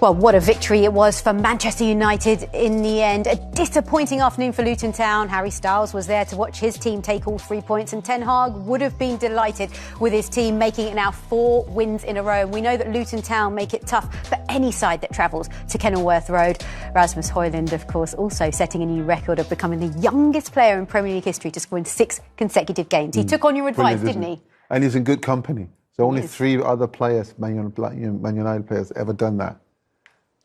Well, what a victory it was for Manchester United in the end. A disappointing afternoon for Luton Town. Harry Styles was there to watch his team take all 3 points, and Ten Hag would have been delighted with his team making it now 4 wins in a row. We know that Luton Town make it tough for any side that travels to Kenilworth Road. Rasmus Højlund, of course, also setting a new record of becoming the youngest player in Premier League history to score in 6 consecutive games. He took on your advice, didn't he? And he's in good company. So only 3 other players, Man United players, ever done that.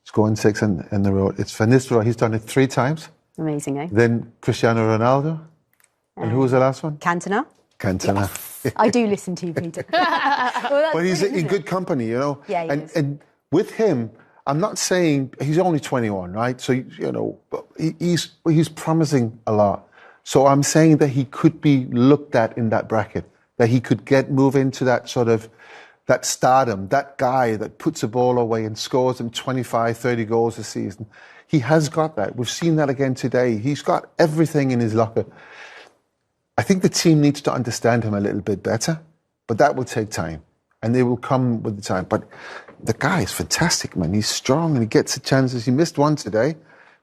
Scoring 6 in the row. It's Van Nistelrooy. He's done it 3 times. Amazing, eh? Then Cristiano Ronaldo. And who was the last one? Cantona. Yes. I do listen to you, Peter. But he's in good company, you know. Yeah, he is. And with him, I'm not saying he's only 21, right? So, you know, he's promising a lot. So I'm saying that he could be looked at in that bracket, that he could move into that sort of that stardom, that guy that puts the ball away and scores him 25, 30 goals a season. He has got that. We've seen that again today. He's got everything in his locker. I think the team needs to understand him a little bit better, but that will take time, and they will come with the time. But the guy is fantastic, man. He's strong, and he gets the chances. He missed 1 today,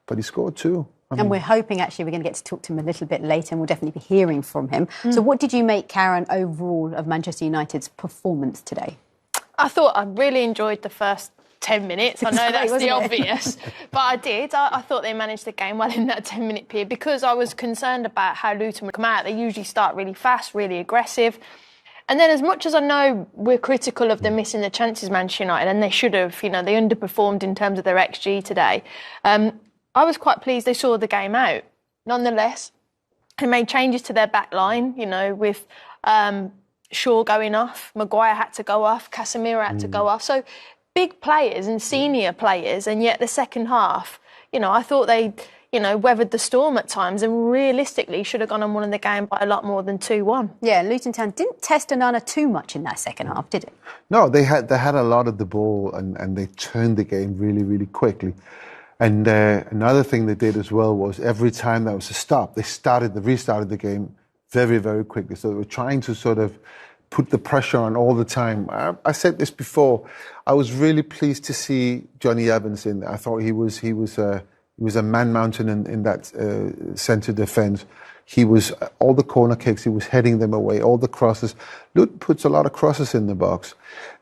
but he scored 2. And we're hoping, actually, we're going to get to talk to him a little bit later, and we'll definitely be hearing from him. So what did you make, Karen, overall of Manchester United's performance today? I thought I really enjoyed the first 10 minutes. I know that's the obvious, but I did. I thought they managed the game well in that 10-minute period because I was concerned about how Luton would come out. They usually start really fast, really aggressive. And then as much as I know we're critical of them missing the chances, Manchester United, and they should have, you know, they underperformed in terms of their XG today. I was quite pleased they saw the game out. Nonetheless, they made changes to their back line, you know, with Shaw going off, Maguire had to go off, Casemiro had to go off. So big players and senior players, and yet the second half, you know, I thought they, you know, weathered the storm at times and realistically should have gone and won the game by a lot more than 2-1. Yeah, Luton Town didn't test Onana too much in that second half, did it? No, they had a lot of the ball and they turned the game really, really quickly. And another thing they did as well was every time there was a stop, they restarted the game very, very quickly. So they were trying to sort of put the pressure on all the time. I said this before. I was really pleased to see Johnny Evans in there. I thought he was a man mountain in that centre defence. He was all the corner kicks. He was heading them away. All the crosses. Luton puts a lot of crosses in the box.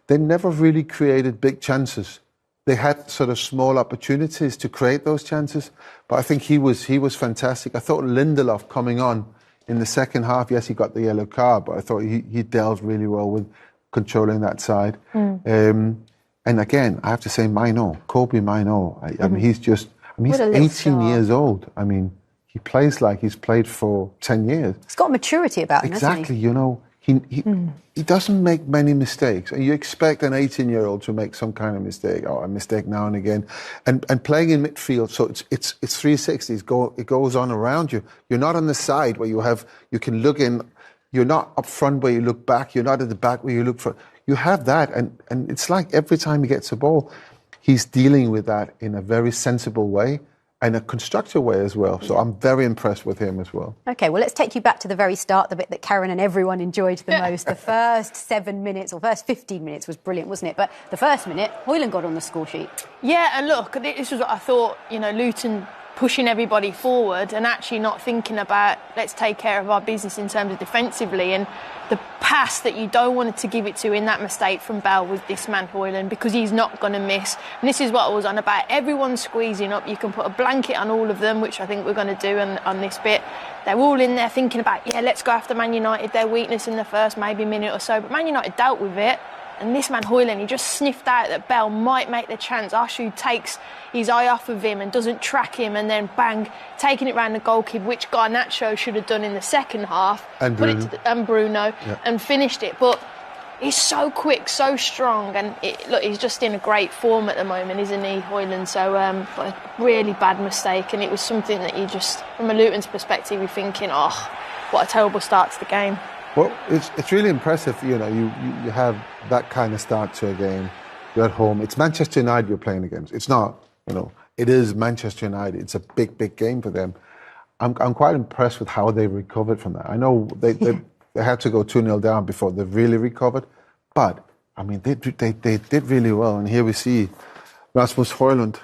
They never really created big chances. They had sort of small opportunities to create those chances, but I think he was fantastic. I thought Lindelof coming on in the second half, yes, he got the yellow card, but I thought he dealt really well with controlling that side. And again, I have to say, Kobe Mainoo. I mean, he's 18 years old. I mean, he plays like he's played for 10 years. He's got maturity about him, exactly, hasn't he? You know. He doesn't make many mistakes. And you expect an 18-year-old to make some kind of mistake, or a mistake now and again. And playing in midfield, so it's 360. It goes on around you. You're not on the side where you can look in. You're not up front where you look back. You're not at the back where you look front. You have that, and it's like every time he gets a ball, he's dealing with that in a very sensible way. And a constructive way as well. So I'm very impressed with him as well. OK, well, let's take you back to the very start, the bit that Karen and everyone enjoyed the most. The first 7 minutes, or first 15 minutes was brilliant, wasn't it? But the first minute, Højlund got on the score sheet. Yeah, and look, this was what I thought, you know, Luton pushing everybody forward and actually not thinking about let's take care of our business in terms of defensively. And the pass that you don't want to give it to in that mistake from Bell was this man Højlund, because he's not going to miss. And this is what I was on about. Everyone's squeezing up. You can put a blanket on all of them, which I think we're going to do on this bit. They're all in there thinking about, let's go after Man United, their weakness in the first maybe minute or so. But Man United dealt with it. And this man Højlund, he just sniffed out that Bell might make the chance. Ashu takes his eye off of him and doesn't track him, and then bang, taking it round the goalkeeper, which Garnacho should have done in the second half. And Bruno. And finished it. But he's so quick, so strong, and look, he's just in a great form at the moment, isn't he, Højlund? So, but a really bad mistake, and it was something that you just, from a Luton's perspective, you're thinking, what a terrible start to the game. Well, it's really impressive, you know, you have that kind of start to a game. You're at home. It's Manchester United you're playing against. It's not, you know, it is Manchester United. It's a big, big game for them. I'm quite impressed with how they recovered from that. I know they had to go 2-0 down before they really recovered, but I mean they did really well. And here we see Rasmus Højlund,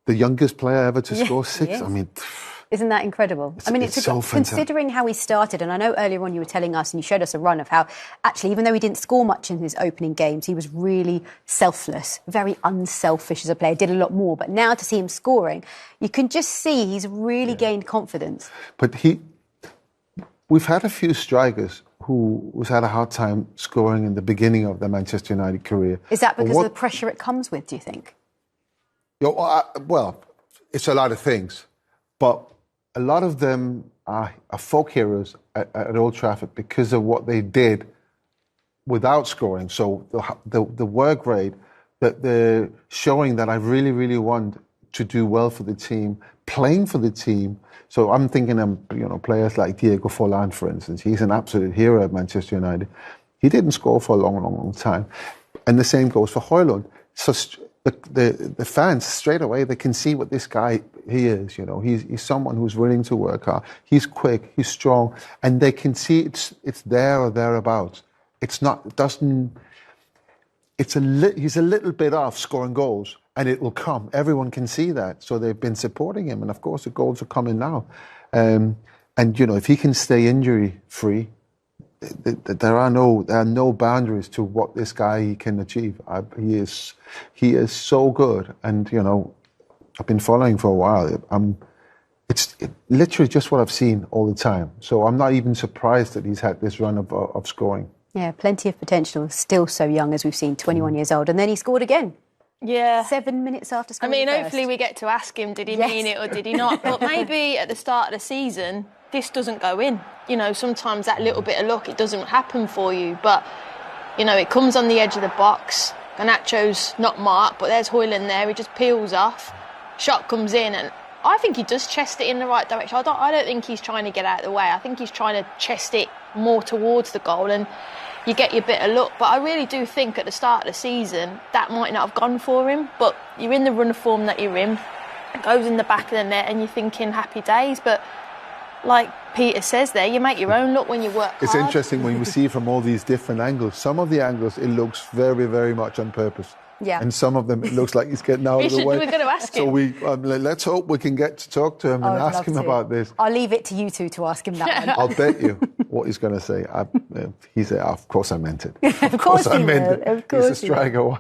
the youngest player ever to score 6. I mean, isn't that incredible? I mean, it's so considering how he started, and I know earlier on you were telling us and you showed us a run of how actually, even though he didn't score much in his opening games, he was really selfless, very unselfish as a player, did a lot more. But now to see him scoring, you can just see he's really gained confidence. But we've had a few strikers who's had a hard time scoring in the beginning of their Manchester United career. Is that because of the pressure it comes with, do you think? Well, it's a lot of things, but a lot of them are folk heroes at Old Trafford because of what they did without scoring. So the work rate, that they're showing that I really, really want to do well for the team, playing for the team. So I'm thinking of players like Diego Forlán, for instance. He's an absolute hero at Manchester United. He didn't score for a long, long, long time. And the same goes for Højlund. So the fans, straight away, they can see what this guy he is. He's someone who's willing to work hard. He's quick, he's strong, and they can see it's there or thereabouts. It's not. It doesn't. He's a little bit off scoring goals, and it will come. Everyone can see that, so they've been supporting him, and of course the goals are coming now. And if he can stay injury free, there are no boundaries to what this guy can achieve. He is so good, and I've been following for a while. It's literally just what I've seen all the time. So I'm not even surprised that he's had this run of scoring. Yeah, plenty of potential. Still so young, as we've seen, 21 years old, and then he scored again. Yeah. 7 minutes after scoring. Hopefully we get to ask him, did he mean it or did he not? But maybe at the start of the season, this doesn't go in. Sometimes that little bit of luck, it doesn't happen for you. But, it comes on the edge of the box. Garnacho's not marked, but there's Højlund there. He just peels off. Shot comes in, and I think he does chest it in the right direction. I don't think he's trying to get out of the way. I think he's trying to chest it more towards the goal, and you get your bit of luck. But I really do think at the start of the season, that might not have gone for him. But you're in the run of form that you're in. It goes in the back of the net, and you're thinking happy days. But like Peter says there, you make your own luck when you work hard. It's interesting when you see from all these different angles. Some of the angles, it looks very, very much on purpose. Yeah. And some of them, it looks like he's getting out of the way. We're going to ask him. So let's hope we can get to talk to him and ask him about this. I'll leave it to you two to ask him that one. I'll bet you what he's going to say. He said, of course I meant it. Of course I meant it. Of course he's a striker,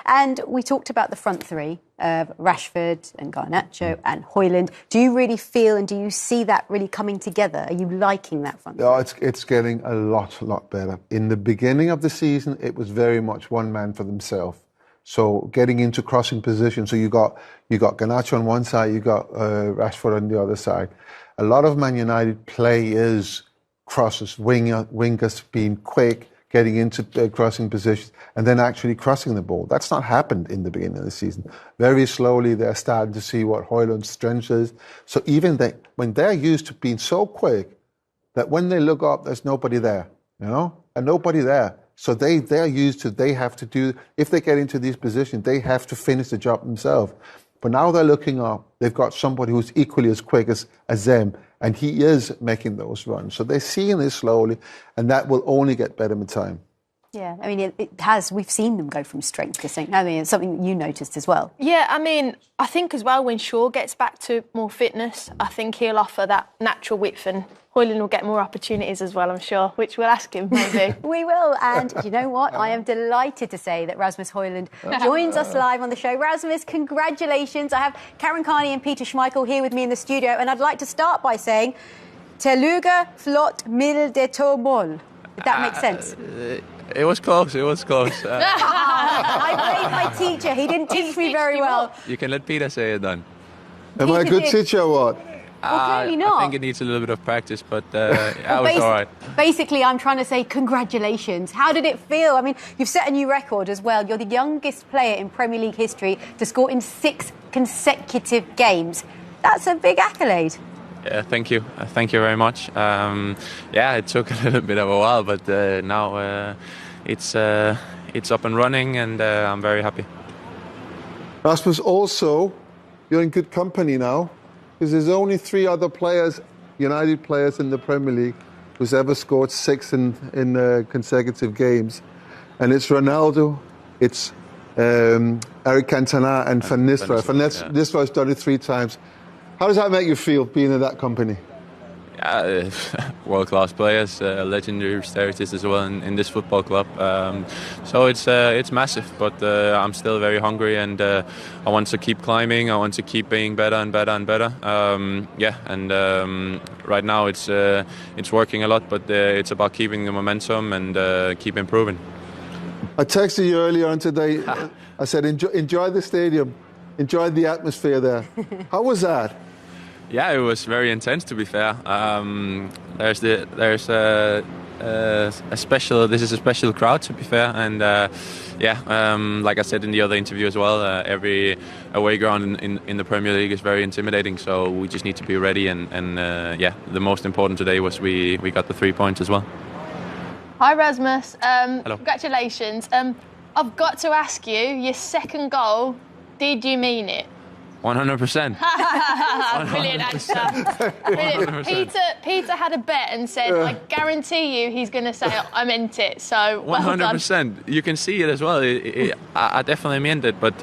And we talked about the front three of Rashford and Garnacho and Højlund. Do you really feel and do you see that really coming together? Are you liking that front three? Oh, it's getting a lot better. In the beginning of the season, it was very much one man for themselves. So getting into crossing position, so you got Garnacho on one side, you got Rashford on the other side. A lot of Man United play is crosses, wingers being quick, getting into crossing positions, and then actually crossing the ball. That's not happened in the beginning of the season. Very slowly, they're starting to see what Højlund's strength is. So even when they're used to being so quick, that when they look up, there's nobody there, and nobody there. So they're used to, they have to do, if they get into these positions, they have to finish the job themselves. But now they're looking up, they've got somebody who's equally as quick as them, and he is making those runs. So they're seeing this slowly, and that will only get better with time. Yeah, I mean, we've seen them go from strength to strength. I mean, it's something that you noticed as well. Yeah, I mean, I think as well when Shaw gets back to more fitness, I think he'll offer that natural width, and Højlund will get more opportunities as well, I'm sure, which we'll ask him maybe. We will, and you know what? I am delighted to say that Rasmus Højlund joins us live on the show. Rasmus, congratulations. I have Karen Carney and Peter Schmeichel here with me in the studio, and I'd like to start by saying, Teluga flott mil de tomol. Did that make sense? It was close. I blame my teacher. He didn't teach me very well. You can let Peter say it then. Am I a good teacher or what? Well, clearly not. I think it needs a little bit of practice, but I was all right. Basically, I'm trying to say congratulations. How did it feel? I mean, you've set a new record as well. You're the youngest player in Premier League history to score in 6 consecutive games. That's a big accolade. Yeah, thank you. Thank you very much. It took a little bit of a while, but now it's up and running, and I'm very happy. Rasmus, also, you're in good company now, because there's only 3 other players, United players in the Premier League, who's ever scored 6 in consecutive games. And it's Ronaldo, it's Eric Cantona and Van Nistelrooy. Van Nistelrooy's done it 3 times. How does that make you feel, being in that company? World-class players, legendary stars as well in this football club. So it's massive, but I'm still very hungry, and I want to keep climbing. I want to keep being better and better and better. Right now it's working a lot, but it's about keeping the momentum and keep improving. I texted you earlier on today. I said enjoy the stadium, enjoy the atmosphere there. How was that? Yeah, it was very intense, to be fair. This is a special crowd, to be fair, and like I said in the other interview as well, every away ground in the Premier League is very intimidating. So we just need to be ready, and the most important today was we got the 3 points as well. Hi Rasmus. Hello. Congratulations. I've got to ask you, your second goal, did you mean it? 100%. Brilliant answer. Brilliant. Peter had a bet and said, I guarantee you he's going to say, I meant it. So, well 100%. Done. You can see it as well. I definitely meant it. But,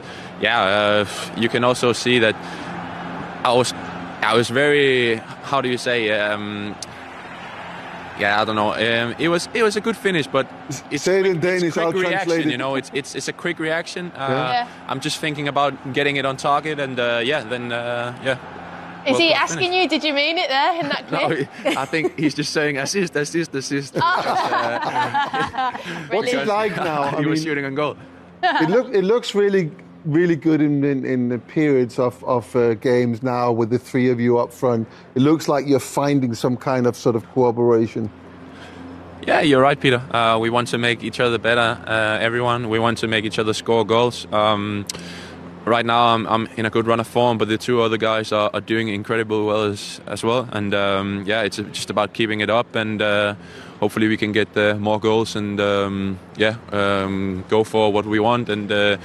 you can also see that I was very, how do you say, I don't know. It was a good finish, but it's say it in Danish. Quick I'll reaction, translate it. you know. It's a quick reaction. I'm just thinking about getting it on target, and Is he asking you? Did you mean it there in that clip? No, I think he's just saying assist. What's it like now? He was shooting on goal. It looks really good in the periods of games now with the 3 of you up front. It looks like you're finding some kind of sort of cooperation. Yeah, you're right, Peter. We want to make each other better, everyone. We want to make each other score goals. Right now I'm in a good run of form, but the 2 other guys are doing incredibly well as well. And it's just about keeping it up, and hopefully we can get more goals and go for what we want, and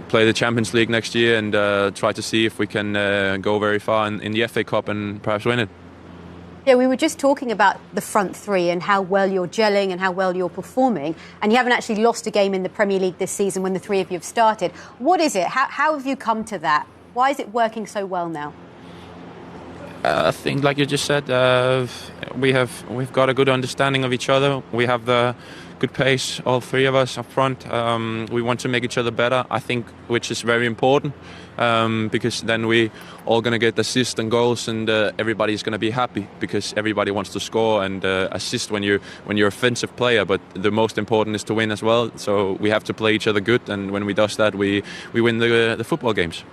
play the Champions League next year, and try to see if we can go very far in the FA Cup and perhaps win it. Yeah, we were just talking about the front 3 and how well you're gelling and how well you're performing, and you haven't actually lost a game in the Premier League this season when the 3 of you have started. What is it? How have you come to that? Why is it working so well now? I think, like you just said, we've got a good understanding of each other. We have the good pace, all 3 of us up front. We want to make each other better, I think, which is very important, because then we all going to get assists and goals, and everybody's going to be happy because everybody wants to score and assist when you're offensive player. But the most important is to win as well. So we have to play each other good, and when we do that, we win the football games.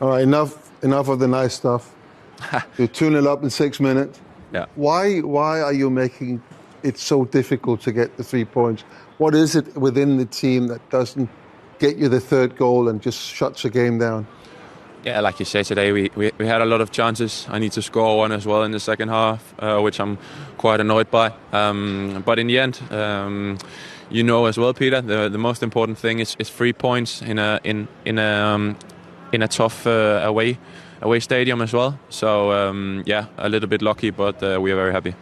All right, enough of the nice stuff. You're 2-0 up in 6 minutes. Yeah. Why are you making it so difficult to get the 3 points? What is it within the team that doesn't get you the 3rd goal and just shuts the game down? Yeah, like you said today, we had a lot of chances. I need to score 1 as well in the second half, which I'm quite annoyed by. But in the end, as well, Peter, the most important thing is 3 points in a tough away stadium as well. So a little bit lucky, but we are very happy.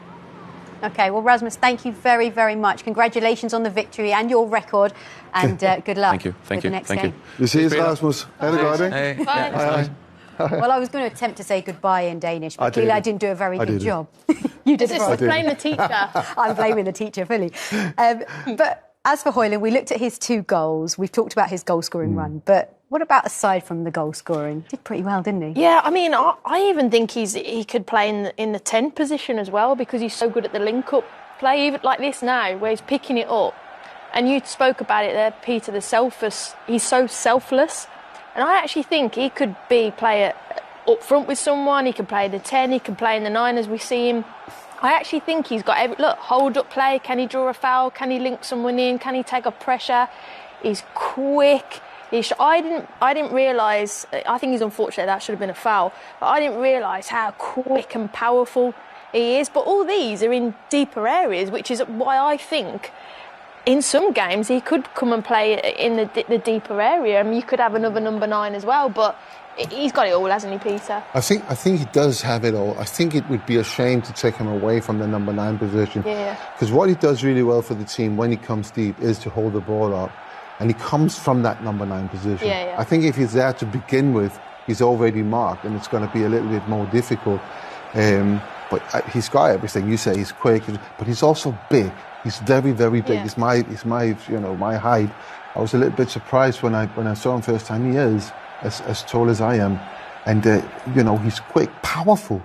Okay, well, Rasmus, thank you very, very much. Congratulations on the victory and your record, and good luck. Thank you. The next game. You see, Rasmus. Hey. Bye. Well, I was going to attempt to say goodbye in Danish, but clearly I didn't do a very good job. You did. Blame the teacher. I'm blaming the teacher fully. But as for Højlund, we looked at his 2 goals. We've talked about his goal-scoring run, but what about aside from the goal scoring? Did pretty well, didn't he? Yeah, I mean, I even think he could play in the 10 position as well, because he's so good at the link-up play, even like this now, where he's picking it up. And you spoke about it there, Peter, he's so selfless. And I actually think he could play up front with someone. He could play the 10, he could play in the 9 as we see him. I actually think he's got hold-up play. Can he draw a foul? Can he link someone in? Can he take off pressure? He's quick. I didn't realise, I think he's unfortunate, that should have been a foul, but I didn't realise how quick and powerful he is. But all these are in deeper areas, which is why I think in some games he could come and play in the deeper area. I mean, you could have another number 9 as well, but he's got it all, hasn't he, Peter? I think he does have it all. I think it would be a shame to take him away from the number 9 position. Yeah. Because what he does really well for the team when he comes deep is to hold the ball up. and he comes from that number 9 position. Yeah. I think if he's there to begin with, he's already marked, and it's going to be a little bit more difficult. But he's got everything. You say he's quick, but he's also big. He's very, very big. Yeah. He's my my height. I was a little bit surprised when I saw him first time. He is as tall as I am. And, he's quick, powerful.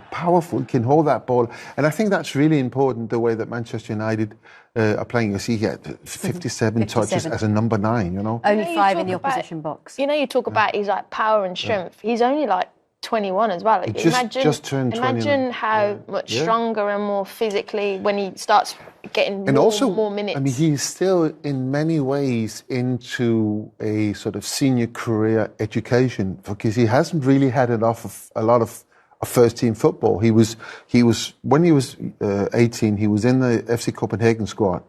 He can hold that ball. And I think that's really important, the way that Manchester United are playing. You see, he had 57 touches as a number 9, Only 5 in the opposition box. You talk about his power and strength. He's only 21 as well. Just turned 20. Imagine how much stronger and more physically when he starts getting more minutes. I mean, he's still in many ways into a sort of senior career education, because he hasn't really had a lot of first team football. He was when he was 18, he was in the FC Copenhagen squad.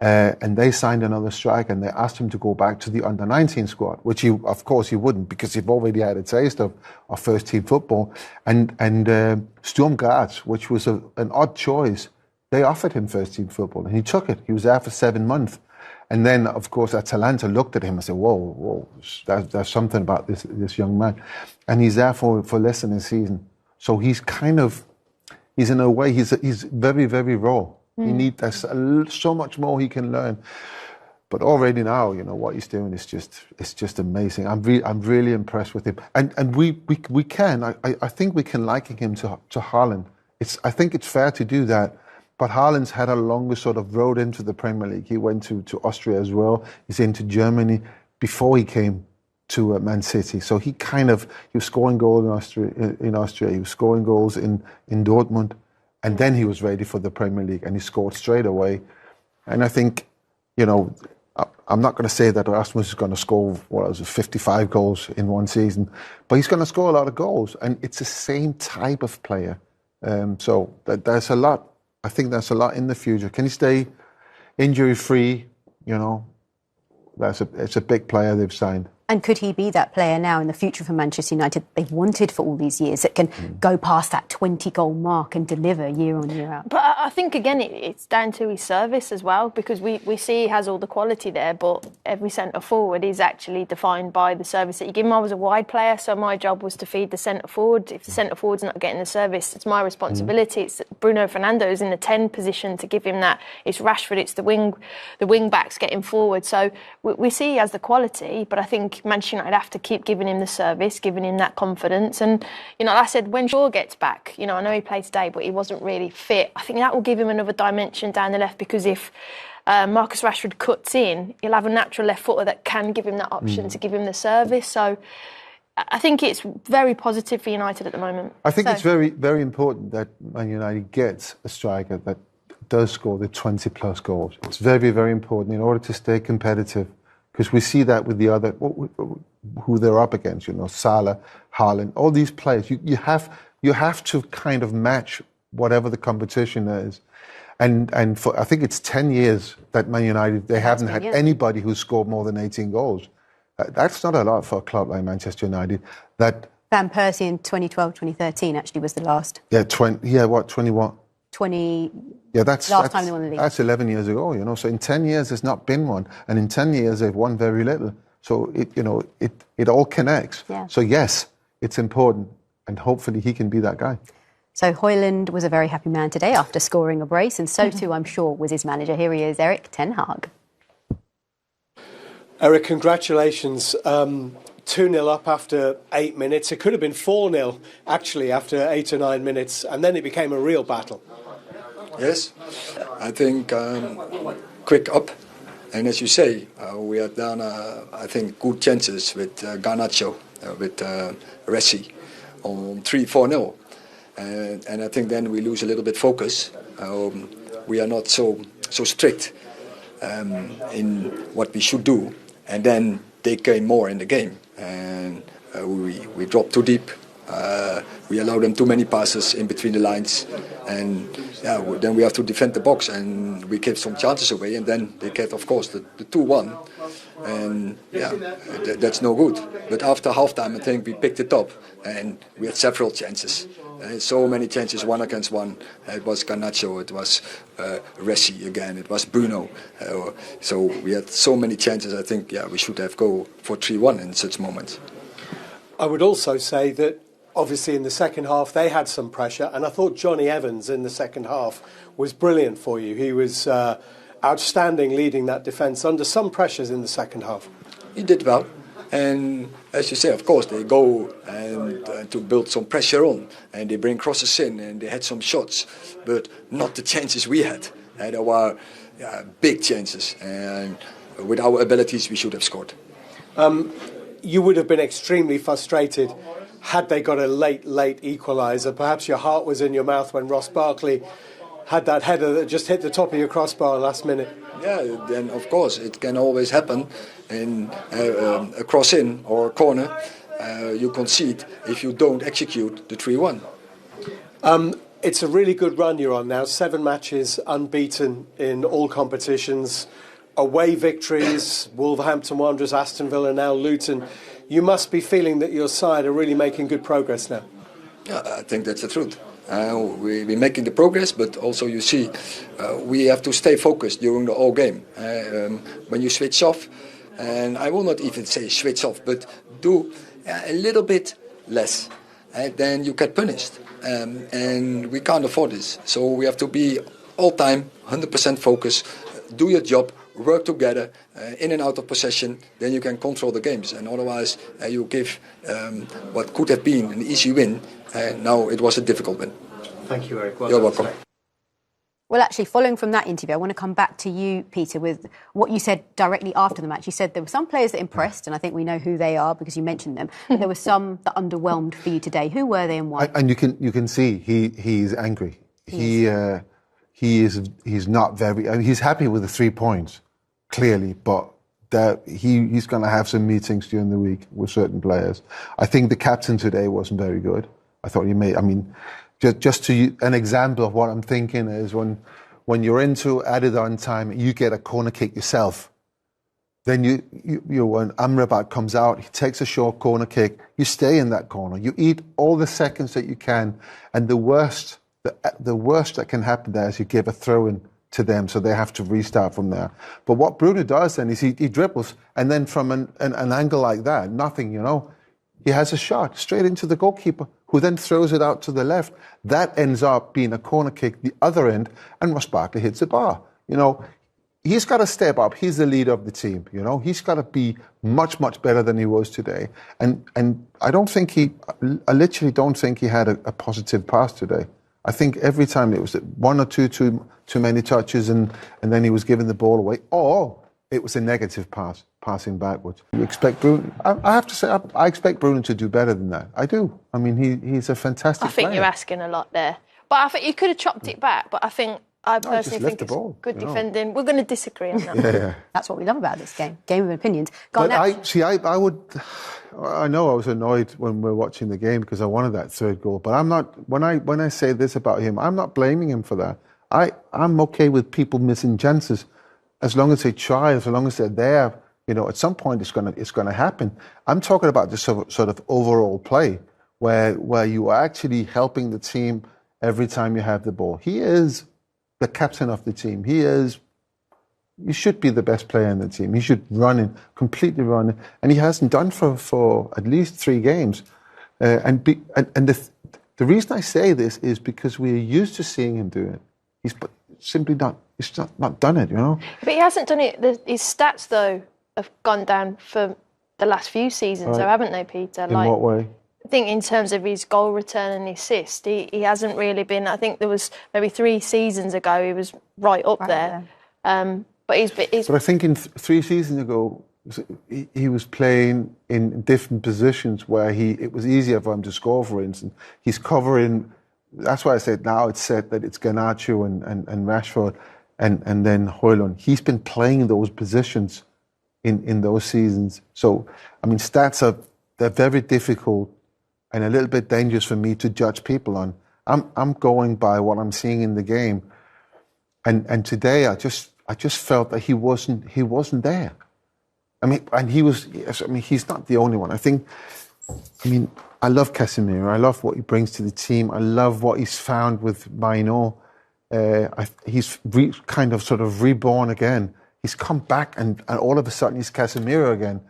And they signed another striker, and they asked him to go back to the under-19 squad, which of course he wouldn't, because he'd already had a taste of first-team football. And Sturm Graz, which was an odd choice, they offered him first-team football, and he took it. He was there for 7 months. And then, of course, Atalanta looked at him and said, whoa, there's something about this young man. And he's there for less than a season. So he's in a way, he's very, very raw. There's so much more he can learn, but already now, what he's doing is just amazing. I'm really impressed with him, and we can. I think we can liken him to Haaland. I think it's fair to do that, but Haaland's had a longer sort of road into the Premier League. He went to Austria as well. He's into Germany before he came to Man City. So he was scoring goals in Austria. He was scoring goals in Dortmund. And then he was ready for the Premier League, and he scored straight away. And I think, I'm not going to say that Rasmus is going to score 55 goals in one season, but he's going to score a lot of goals, and it's the same type of player. So there's a lot. I think there's a lot in the future. Can he stay injury-free? It's a big player they've signed. And could he be that player now in the future for Manchester United they've wanted for all these years, that can go past that 20-goal mark and deliver year on, year out? But I think, again, it's down to his service as well, because we see he has all the quality there, but every centre-forward is actually defined by the service that you give him. I was a wide player, so my job was to feed the centre-forward. If the centre-forward's not getting the service, it's my responsibility. It's Bruno Fernando's in the 10 position to give him that. It's Rashford, it's the wing-backs getting forward. So we see he has the quality, but I think Manchester United have to keep giving him the service, giving him that confidence. And, like I said, when Shaw gets back, I know he played today, but he wasn't really fit. I think that will give him another dimension down the left, because if Marcus Rashford cuts in, he'll have a natural left footer that can give him that option to give him the service. So I think it's very positive for United at the moment. I think it's very, very important that Man United gets a striker that does score the 20-plus goals. It's very, very important in order to stay competitive. Because we see that with the other, who they're up against, Salah, Haaland, all these players. You have to kind of match whatever the competition is. And for, I think it's 10 years that Man United, they haven't had anybody who's scored more than 18 goals. That's not a lot for a club like Manchester United. Van Persie in 2012, 2013 actually was the last. 21? 20. Yeah, that's time they won the league. That's 11 years ago, So in 10 years, there's not been one, and in 10 years they've won very little. So it all connects. Yeah. So yes, it's important, and hopefully he can be that guy. So Højlund was a very happy man today after scoring a brace, and so too, I'm sure, was his manager. Here he is, Erik ten Hag. Erik, congratulations. 2-0 up after 8 minutes. It could have been 4-0 actually after 8 or 9 minutes, and then it became a real battle. Yes, I think quick up, and as you say, we had done I think good chances with Garnacho, with Resi on 3-4-0, and I think then we lose a little bit focus. We are not so strict in what we should do, and then they came more in the game, and we dropped too deep. We allow them too many passes in between the lines, and then we have to defend the box, and we gave some chances away, and then they get, of course, the 2-1, and that's no good. But after halftime, I think we picked it up, and we had several chances, So many chances, 1 against 1. It was Garnacho, it was Ressi again, it was Bruno. So we had so many chances. I think we should have go for 3-1 in such moments. I would also say that obviously in the second half they had some pressure, and I thought Johnny Evans in the second half was brilliant for you. He was outstanding leading that defence under some pressures in the second half. He did well, and as you say, of course, they go and to build some pressure on, and they bring crosses in, and they had some shots, but not the chances we had. There were big chances, and with our abilities we should have scored. You would have been extremely frustrated had they got a late equaliser. Perhaps your heart was in your mouth when Ross Barkley had that header that just hit the top of your crossbar last minute. Yeah, then of course it can always happen in a cross-in or a corner. You concede if you don't execute the 3-1. It's a really good run you're on now. 7 matches unbeaten in all competitions. Away victories, Wolverhampton Wanderers, Aston Villa, now Luton. You must be feeling that your side are really making good progress now. Yeah, I think that's the truth. We're making the progress, but also you see we have to stay focused during the whole game. When you switch off, and I will not even say switch off, but do a little bit less, then you get punished. And we can't afford this. So we have to be all time 100% focused, do your job, work together, in and out of possession, then you can control the games. And otherwise you give what could have been an easy win, now it was a difficult win. Thank you, Eric. You're welcome. Well, actually, following from that interview, I want to come back to you, Peter, with what you said directly after the match. You said there were some players that impressed, and I think we know who they are because you mentioned them. But there were some that underwhelmed for you today. Who were they and why? And you can see he's angry. He's not very. I mean, he's happy with the 3 points, clearly, but he's going to have some meetings during the week with certain players. I think the captain today wasn't very good. I thought he made. I mean, just to an example of what I'm thinking is when you're into added on time, you get a corner kick yourself. Then when Amrabat comes out, he takes a short corner kick. You stay in that corner. You eat all the seconds that you can, and the worst that can happen there is you give a throw in to them, so they have to restart from there. But what Bruno does then is he dribbles, and then from an angle like that, nothing, he has a shot straight into the goalkeeper, who then throws it out to the left. That ends up being a corner kick the other end, and Ross Barkley hits the bar. He's got to step up. He's the leader of the team. He's got to be much, much better than he was today. And I literally don't think he had a positive pass today. I think every time it was 1 or 2 too many touches, and then he was giving the ball away, or it was a negative pass, passing backwards. You expect Bruno? I have to say, I expect Bruno to do better than that. I do. I mean, he's a fantastic player. I think you're asking a lot there. But I think you could have chopped it back, but I personally think it's good defending. We're going to disagree on that. Yeah. That's what we love about this game of opinions. I know I was annoyed when we were watching the game because I wanted that third goal, but I'm not. When I say this about him, I'm not blaming him for that. I'm okay with people missing chances, as long as they try, as long as they're there. At some point it's going to happen. I'm talking about this sort of overall play where you are actually helping the team every time you have the ball. He is the captain of the team. He should be the best player in the team. He should completely run it, and he hasn't done for at least 3 games. And the reason I say this is because we're used to seeing him do it. He's simply not. He's not done it, But he hasn't done it. His stats, though, have gone down for the last few seasons, though, haven't they, Peter? In what way? I think in terms of his goal return and assist, he hasn't really been. I think there was maybe 3 seasons ago he was right up there. But I think in 3 seasons ago he was playing in different positions where it was easier for him to score. For instance, he's covering. That's why I said now it's said that it's Garnacho and Rashford and then Højlund. He's been playing those positions in those seasons. So I mean, they're very difficult and a little bit dangerous for me to judge people on. I'm going by what I'm seeing in the game, and today I just felt that he wasn't there. I mean, and he's not the only one. I I love Casemiro. I love what he brings to the team. I love what he's found with Maino. He's kind of sort of reborn again. He's come back and all of a sudden he's Casemiro again.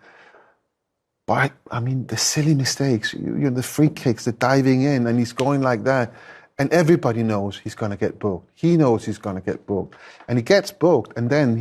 But, I mean, the silly mistakes, the free kicks, the diving in, and he's going like that. And everybody knows he's going to get booked. He knows he's going to get booked. And he gets booked, and then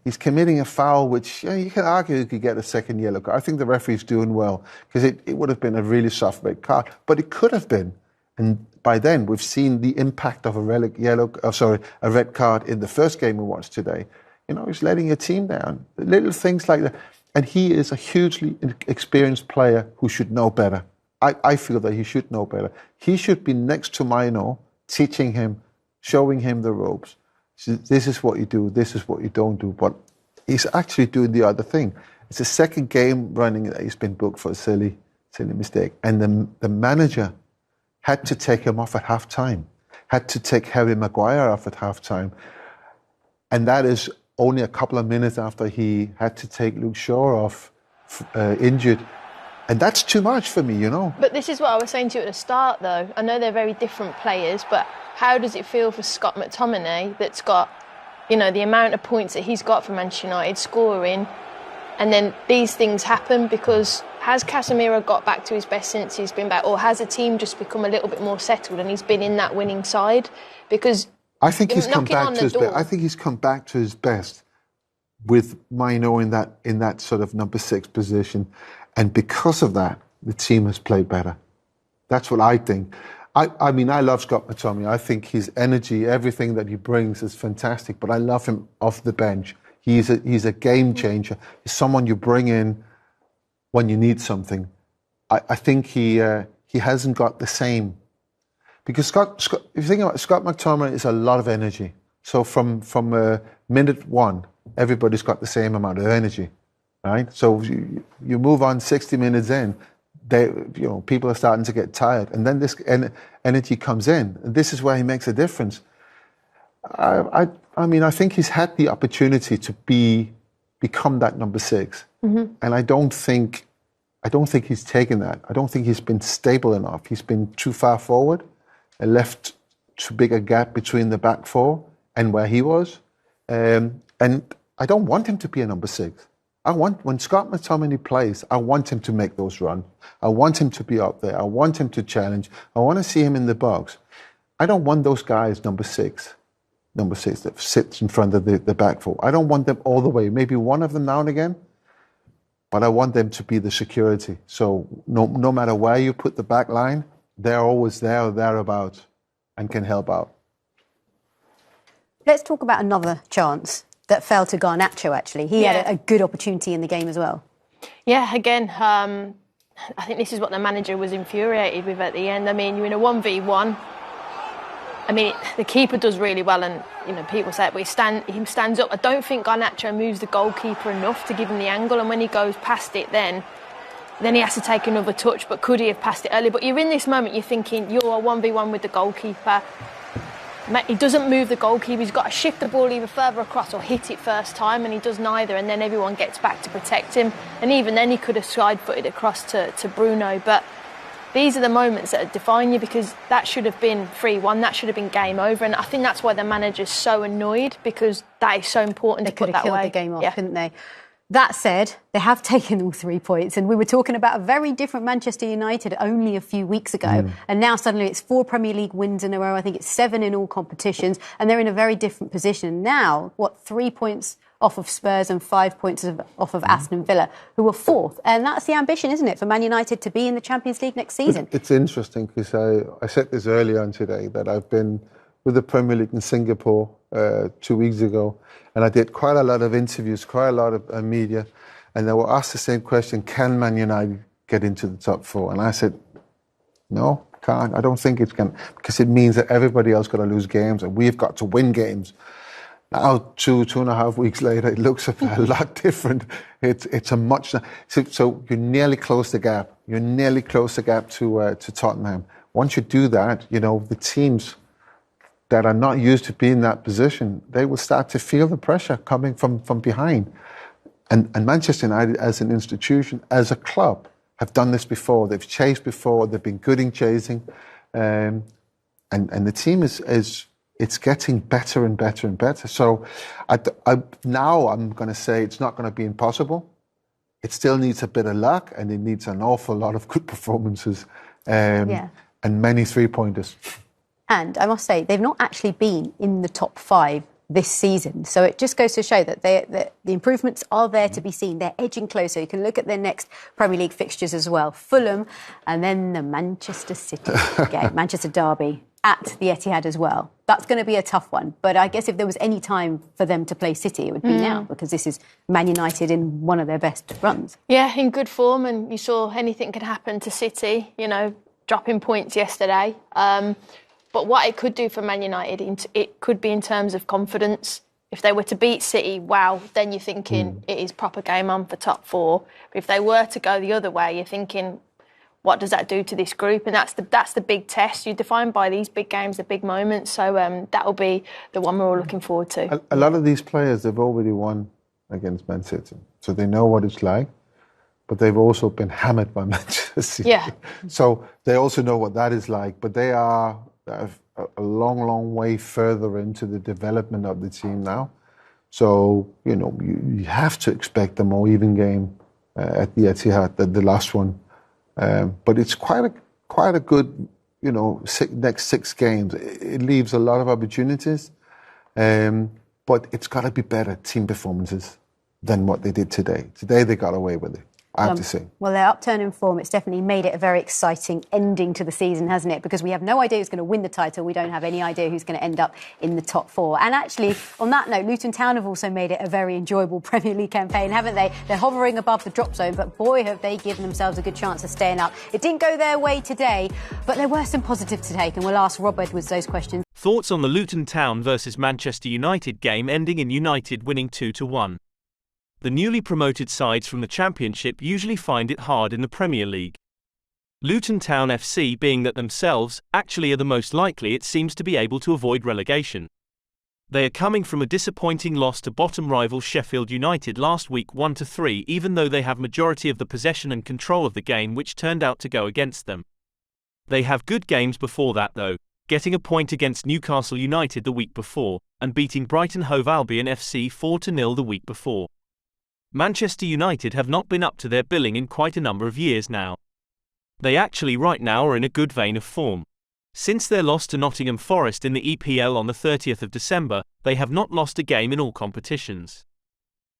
he's committing a foul, which you can argue he could get a second yellow card. I think the referee's doing well, because it would have been a really soft red card. But it could have been. And by then, we've seen the impact of a red card in the first game we watched today. He's letting your team down. Little things like that. And he is a hugely experienced player who should know better. I feel that he should know better. He should be next to Maino, teaching him, showing him the ropes. So this is what you do, this is what you don't do. But he's actually doing the other thing. It's the second game running that he's been booked for a silly mistake. And the manager had to take him off at half-time, had to take Harry Maguire off at half-time. And that is only a couple of minutes after he had to take Luke Shaw off injured. And that's too much for me, But this is what I was saying to you at the start, though. I know they're very different players, but how does it feel for Scott McTominay that's got, the amount of points that he's got for Manchester United scoring, and then these things happen? Because has Casemiro got back to his best since he's been back, or has the team just become a little bit more settled and he's been in that winning side? Because I think he's come back to his best. I think he's come back to his best with Maino in that sort of number 6 position. And because of that, the team has played better. That's what I think. I mean, I love Scott McTominay. I think his energy, everything that he brings is fantastic. But I love him off the bench. He's a game changer. He's someone you bring in when you need something. I think he hasn't got the same. Because Scott, if you think about it, Scott McTominay is a lot of energy. So from minute 1, everybody's got the same amount of energy. Right, so you move on 60 minutes in, people are starting to get tired, and then this energy comes in, and this is where he makes a difference. I mean, I think he's had the opportunity to become that number 6, and I don't think he's taken that. I don't think he's been stable enough. He's been too far forward, and left too big a gap between the back 4 and where he was, and I don't want him to be a number 6. When Scott McTominay plays, I want him to make those runs. I want him to be up there. I want him to challenge. I want to see him in the box. I don't want those guys, number six, that sits in front of the back 4. I don't want them all the way. Maybe one of them now and again, but I want them to be the security. So no matter where you put the back line, they're always there or thereabouts and can help out. Let's talk about another chance that fell to Garnacho, actually. He had a good opportunity in the game as well. Yeah, again, I think this is what the manager was infuriated with at the end. I mean, you're in a 1v1. I mean, the keeper does really well, and people say it, but he stands up. I don't think Garnacho moves the goalkeeper enough to give him the angle, and when he goes past it, then he has to take another touch. But could he have passed it earlier? But you're in this moment, you're thinking you're a 1v1 with the goalkeeper. He doesn't move the goalkeeper. He's got to shift the ball either further across or hit it first time, and he does neither, and then everyone gets back to protect him. And even then he could have side-footed across to Bruno. But these are the moments that define you, because that should have been 3-1. That should have been game over. And I think that's why the manager's so annoyed, because that is so important to put that away. They could have killed the game off, couldn't they? That said, they have taken all 3 points, and we were talking about a very different Manchester United only a few weeks ago, and now suddenly it's 4 Premier League wins in a row. I think it's 7 in all competitions, and they're in a very different position. Now, 3 points off of Spurs and 5 points off of Aston Villa, who were 4th. And that's the ambition, isn't it, for Man United to be in the Champions League next season? It's interesting, because I said this earlier on today, that I've been with the Premier League in Singapore 2 weeks ago, and I did quite a lot of interviews, quite a lot of media, and they were asked the same question: can Man United get into the top 4? And I said, no, can't. I don't think it's going to, because it means that everybody else got to lose games and we've got to win games. Now, 2.5 weeks later, it looks a lot different. It's a much... So you nearly close the gap. You nearly close the gap to Tottenham. Once you do that, the teams that are not used to being in that position, they will start to feel the pressure coming from behind. And Manchester United, as an institution, as a club, have done this before. They've chased before. They've been good in chasing, and the team is it's getting better and better and better. So now I'm going to say it's not going to be impossible. It still needs a bit of luck, and it needs an awful lot of good performances and many three-pointers. And I must say, they've not actually been in the top 5 this season. So it just goes to show that the improvements are there to be seen. They're edging closer. You can look at their next Premier League fixtures as well. Fulham, and then the Manchester City game, Manchester Derby at the Etihad as well. That's going to be a tough one. But I guess if there was any time for them to play City, it would be now, because this is Man United in one of their best runs. Yeah, in good form, and you saw anything could happen to City, dropping points yesterday. But what it could do for Man United, it could be in terms of confidence. If they were to beat City, wow, then you're thinking it is proper game on for top 4. But if they were to go the other way, you're thinking, what does that do to this group? And that's the big test. You're defined by these big games, the big moments. So that will be the one we're all looking forward to. A lot of these players, they've already won against Man City, so they know what it's like. But they've also been hammered by Manchester City. Yeah. So they also know what that is like. But they are a long, long way further into the development of the team now. So, you have to expect a more even game at the Etihad than the last one. But it's quite a good, next 6 games. It leaves a lot of opportunities. But it's got to be better team performances than what they did today. Today they got away with it, I have to say. Well, their upturn in form, it's definitely made it a very exciting ending to the season, hasn't it? Because we have no idea who's going to win the title. We don't have any idea who's going to end up in the top 4. And actually, on that note, Luton Town have also made it a very enjoyable Premier League campaign, haven't they? They're hovering above the drop zone, but boy, have they given themselves a good chance of staying up. It didn't go their way today, but there were some positives to take, and we'll ask Rob Edwards those questions. Thoughts on the Luton Town versus Manchester United game ending in United winning 2-1. The newly promoted sides from the Championship usually find it hard in the Premier League. Luton Town FC, being that themselves, actually are the most likely, it seems, to be able to avoid relegation. They are coming from a disappointing loss to bottom rival Sheffield United last week 1-3, even though they have majority of the possession and control of the game, which turned out to go against them. They have good games before that though, getting a point against Newcastle United the week before, and beating Brighton Hove Albion FC 4-0 the week before. Manchester United have not been up to their billing in quite a number of years now. They actually right now are in a good vein of form. Since their loss to Nottingham Forest in the EPL on the 30th of December, they have not lost a game in all competitions.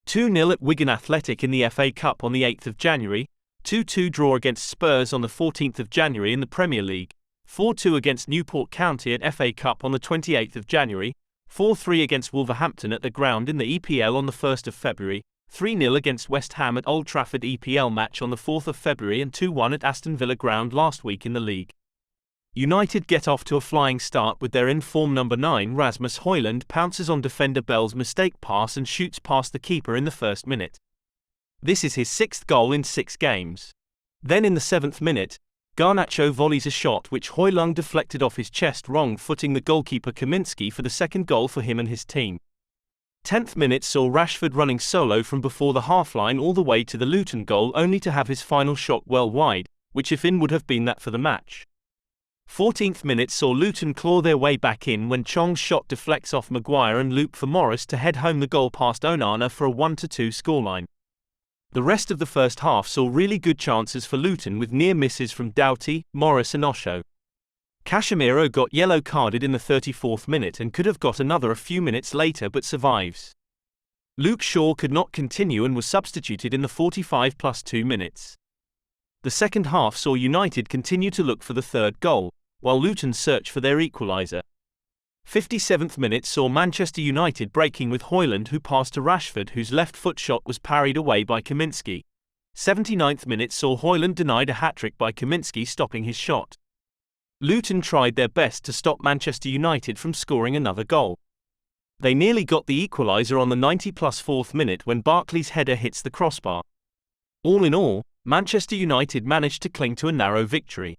2-0 at Wigan Athletic in the FA Cup on the 8th of January, 2-2 draw against Spurs on the 14th of January in the Premier League, 4-2 against Newport County at FA Cup on the 28th of January, 4-3 against Wolverhampton at the ground in the EPL on the 1st of February, 3-0 against West Ham at Old Trafford EPL match on the 4th of February and 2-1 at Aston Villa ground last week in the league. United get off to a flying start with their in-form number 9 Rasmus Højlund pounces on defender Bell's mistake pass and shoots past the keeper in the first minute. This is his 6th goal in 6 games. Then in the 7th minute, Garnacho volleys a shot which Højlund deflected off his chest, wrong-footing the goalkeeper Kaminski for the 2nd goal for him and his team. 10th minute saw Rashford running solo from before the half-line all the way to the Luton goal, only to have his final shot well wide, which if in would have been that for the match. 14th minute saw Luton claw their way back in when Chong's shot deflects off Maguire and loop for Morris to head home the goal past Onana for a 1-2 scoreline. The rest of the first half saw really good chances for Luton with near misses from Doughty, Morris and Osho. Casemiro got yellow carded in the 34th minute and could have got another a few minutes later but survives. Luke Shaw could not continue and was substituted in the 45 plus 2 minutes. The second half saw United continue to look for the 3rd goal, while Luton search for their equaliser. 57th minute saw Manchester United breaking with Højlund, who passed to Rashford, whose left foot shot was parried away by Kaminski. 79th minute saw Højlund denied a hat-trick by Kaminski, stopping his shot. Luton tried their best to stop Manchester United from scoring another goal. They nearly got the equaliser on the 90 plus 4th minute when Barkley's header hits the crossbar. All in all, Manchester United managed to cling to a narrow victory.